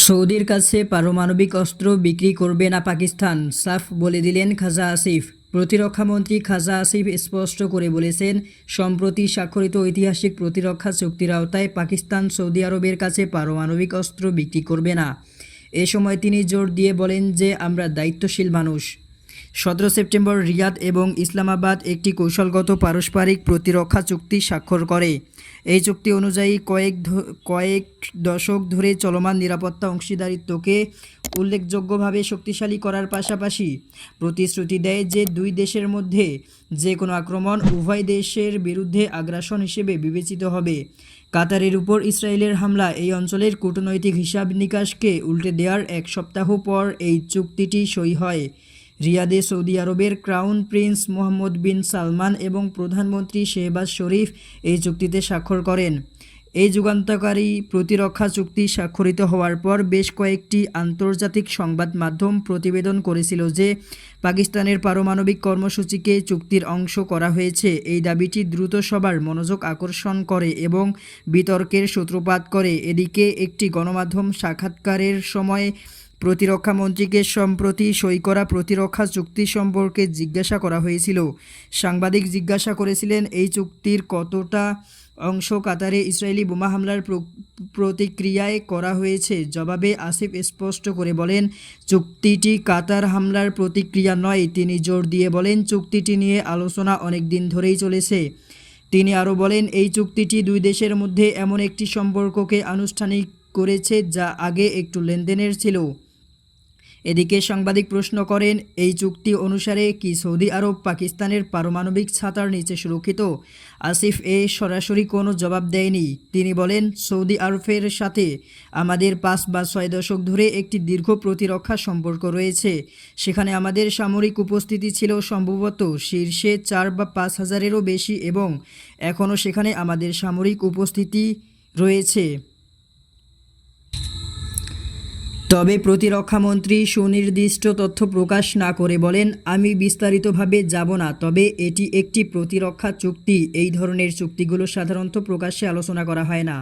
সৌদির কাছে পারমাণবিক অস্ত্র বিক্রি করবে না পাকিস্তান, সাফ বলে দিলেন খাজা আসিফ। প্রতিরক্ষামন্ত্রী খাজা আসিফ স্পষ্ট করে বলেছেন, সম্প্রতি স্বাক্ষরিত ঐতিহাসিক প্রতিরক্ষা চুক্তির আওতায় পাকিস্তান সৌদি আরবের কাছে পারমাণবিক অস্ত্র বিক্রি করবে না। এ সময় তিনি জোর দিয়ে বলেন যে আমরা দায়িত্বশীল মানুষ। 17 সেপ্টেম্বর রিয়াদ এবং ইসলামাবাদ একটি কৌশলগত পারস্পরিক প্রতিরক্ষা চুক্তি স্বাক্ষর করে। এই চুক্তি অনুযায়ী কয়েক দশক ধরে চলমান নিরাপত্তা অংশীদারিত্বকে উল্লেখযোগ্যভাবে শক্তিশালী করার পাশাপাশি প্রতিশ্রুতি দেয় যে দুই দেশের মধ্যে যে কোনো আক্রমণ উভয় দেশের বিরুদ্ধে আগ্রাসন হিসেবে বিবেচিত হবে। কাতারের উপর ইসরায়েলের হামলা এই অঞ্চলের কূটনৈতিক হিসাব নিকাশকে উল্টে দেওয়ার এক সপ্তাহ পর এই চুক্তিটি সই হয়। রিয়াদে সৌদি আরবের ক্রাউন প্রিন্স মোহাম্মদ বিন সালমান এবং প্রধানমন্ত্রী শেহবাজ শরীফ এই চুক্তিতে স্বাক্ষর করেন। এই যুগান্তকারী প্রতিরক্ষা চুক্তি স্বাক্ষরিত হওয়ার পর বেশ কয়েকটি আন্তর্জাতিক সংবাদ মাধ্যম প্রতিবেদন করেছিল যে পাকিস্তানের পারমাণবিক কর্মসূচিকে চুক্তির অংশ করা হয়েছে। এই দাবিটি দ্রুত সবার মনোযোগ আকর্ষণ করে এবং বিতর্কের সূত্রপাত করে। এদিকে একটি গণমাধ্যম সাক্ষাৎকারের সময় প্রতিরক্ষামন্ত্রীকে সম্প্রতি সই করা প্রতিরক্ষা চুক্তি সম্পর্কে জিজ্ঞাসা করা হয়েছিল। সাংবাদিক জিজ্ঞাসা করেছিলেন, এই চুক্তির কতটা অংশ কাতারে ইসরায়েলি বোমা হামলার প্রতিক্রিয়ায় করা হয়েছে? জবাবে আসিফ স্পষ্ট করে বলেন, চুক্তিটি কাতার হামলার প্রতিক্রিয়া নয়। তিনি জোর দিয়ে বলেন, চুক্তিটি নিয়ে আলোচনা অনেক দিন ধরেই চলেছে। তিনি আরও বলেন, এই চুক্তিটি দুই দেশের মধ্যে এমন একটি সম্পর্ককে আনুষ্ঠানিক করেছে যা আগে একটু লেনদেনের ছিল। এদিকে সাংবাদিক প্রশ্ন করেন, এই চুক্তি অনুসারে কি সৌদি আরব পাকিস্তানের পারমাণবিক ছাতার নিচে সুরক্ষিত? আসিফ সরাসরি কোনো জবাব দেয়নি। তিনি বলেন, সৌদি আরবের সাথে আমাদের 5 বা 6 দশক ধরে একটি দীর্ঘ প্রতিরক্ষা সম্পর্ক রয়েছে। সেখানে আমাদের সামরিক উপস্থিতি ছিল সম্ভবত শীর্ষে 4 বা 5 হাজারেরও বেশি এবং এখনও সেখানে আমাদের সামরিক উপস্থিতি রয়েছে। তবে প্রতিরক্ষামন্ত্রী সুনির্দিষ্ট তথ্য প্রকাশ না করে বলেন, আমি বিস্তারিতভাবে যাব না, তবে এটি একটি প্রতিরক্ষা চুক্তি। এই ধরনের চুক্তিগুলো সাধারণত প্রকাশ্যে আলোচনা করা হয় না।